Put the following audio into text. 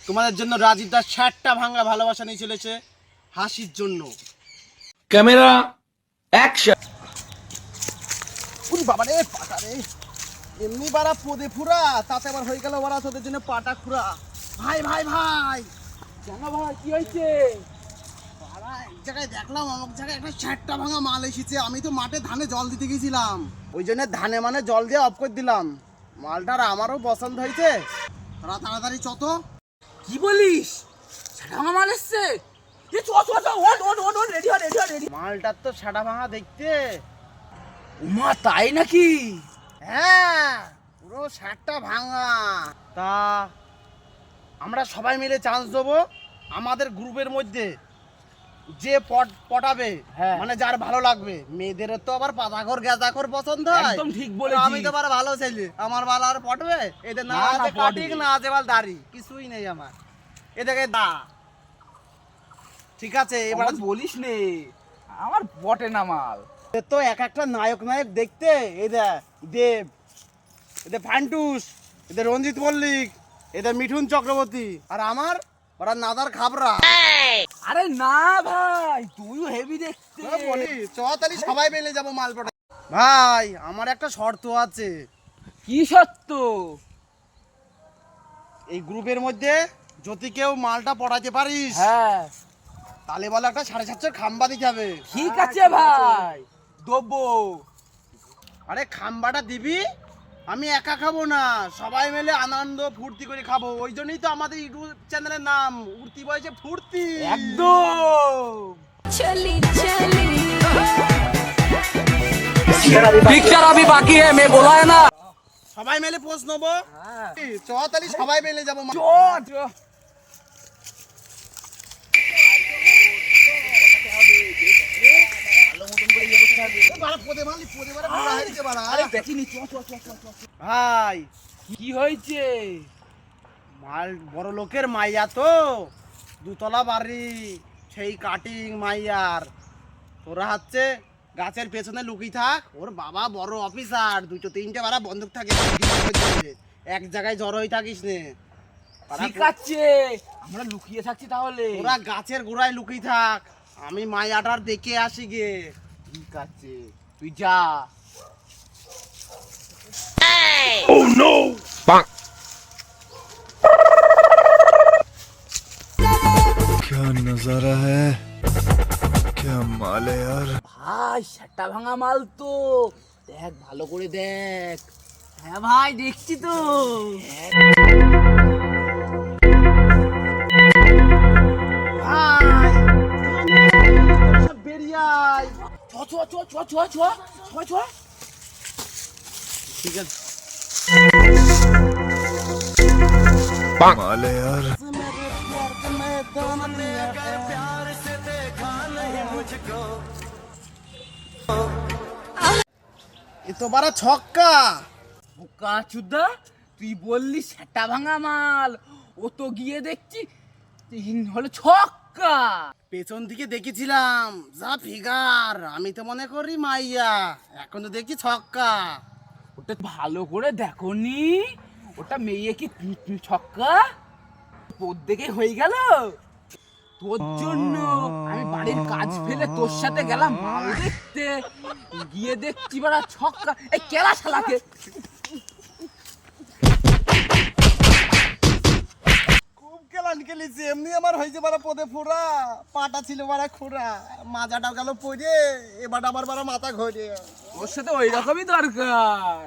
তোমাদের জন্য রাজীব দাস 60টা ভাঙা ভালোবাসা নিয়ে চলেছে হাসির জন্য। Camera action. উনি বাবা রে পাটা রে, এমনি বাড়া পদে ফুরা, তাতে আবার হয়ে গেল বাড়া তোদের জন্য পাটা খুরা। ভাই ভাই ভাই জানা ভাই কি হয়েছে? বাড়া এক জায়গায় দেখলাম অমুক জায়গায় একটা 60টা ভাঙা মাল এসেছে। আমি তো মাঠে ধানে জল দিতে গেছিলাম, ওই জন্য ধানে মানে জল দিয়ে অফ করে দিলাম। মালটার আমারও পছন্দ হয়েছে। তোরা তাড়াতাড়ি চত। কি বলিস? সেটা আমার মাল এসছে। এ চ চ চ ওট রেডি হ রেডি। মালটার তো সাটা ভাঙা দেখতে। উমা তাই নাকি? হ্যাঁ পুরো 60টা ভাঙা। তা আমরা সবাই মিলে চান্স দেবো। আমাদের গ্রুপের মধ্যে যে পটাবে, হ্যাঁ। মানে যার ভালো লাগবে। মেয়েদের তো আবার পাতাখর গেঁজাখর পছন্দ হয়। একদম ঠিক বলেছিস। আমি তো আবার ভালো ছেলে, আমার ভালো আর পটবে। এদের না না, না, আছে কাটিং, পটবে। না আছে বাল দাড়ি, কিছুই নেই আমার। এদেরকে দা ঠিক আছে। এবার এবার বলিস নে, আমার বটে না মাল। এদের তো এক একটা নায়ক নায়ক দেখতে। এদের দেব, এদের ফান্টুস, এদের রঞ্জিত মল্লিক, এদের মিঠুন চক্রবর্তী, আর আমার ওরা নাদার খাবরা। আরে না ভাই, তুইও হেভি দেখতে। বলি চতালি সবাই মিলে যাবো মাল পটা। ভাই আমার একটা শর্ত আছে। কি সত্য? এই গ্রুপের মধ্যে যদি কেউ মালটা পড়াতে পারিস, হ্যাঁ তাহলে বলে একটা 750 খাম্বা দিতে হবে। ঠিক আছে ভাই, দেবো। আরে খাম্বাটা দিবি, আমি একা খাবো না, সবাই মিলে আনন্দ ফুর্তি করে খাবো। ওই জন্যই তো আমাদের ইউটিউব চ্যানেলের নাম উর্তি বয়সে ফুর্তি। একদম। चली चली पिक्चर अभी बाकी है, मैं बोला है ना। সবাই মিলে পোস্ট নেবো। চতালি সবাই মিলে যাবো। ভাই কি হয়েছে? মাল বড় লোকের মাইয়া তো, দুতলা বাড়ি, সেই কাটিং মাইয়ার। তোরা হচ্ছে গাছের পেছনে লুকিয়ে থাক। ওর বাবা বড় অফিসার, 2-3টে বারা বন্দুক থাকে, এক জায়গায় জড়ো হয়ে থাকিস নে। ঠিক আছে, আমরা লুকিয়ে থাকছি তাহলে। ওরা গাছের গোড়ায় লুকিয়ে থাক, আমি মাইয়াটার দেখে আসি গে। ঠিক আছে, তুই যা। क्या नजारा है, क्या माल है यार। ভাই সেটা ভাঙা মাল তো, দেখ ভালো করে দেখ। হ্যাঁ ভাই দেখছি তো। ভাই সব বেরিয়ে আয়। ছ ছ ছ ছ ছ ছ ছ ছ। ঠিক আছে। माल है यार। এ তো বারা ছক্কা। বোকা চুদা, তুই বললি সেটা ভাঙা মাল, ও তো গিয়ে দেখছি হলো ছক্কা। পেছন দিকে দেখেছিলাম যা ফিগার, আমি তো মনে করি মাইয়া, এখন তো দেখি ছক্কা। ওটা ভালো করে দেখোনি, ওটা মেয়ে কি ছক্কা? তোর দেখে হয়ে গেল। তোর জন্য আমি বাড়ির কাজ ফেলে তোর সাথে গেলাম মাল দেখতে, গিয়ে দেখছি বাড়া ছক্কা। এই কেলা শালাকে। খুব খেলান খেলেছি, এমনি আমার হয়েছে বারা পদে ফোড়া, পাটা ছিল বারা খোড়া, মাজাটা গেল পড়ে, এবার আবার বারা মাথা ঘোরে। ওর সাথে ওই রকমই দরকার।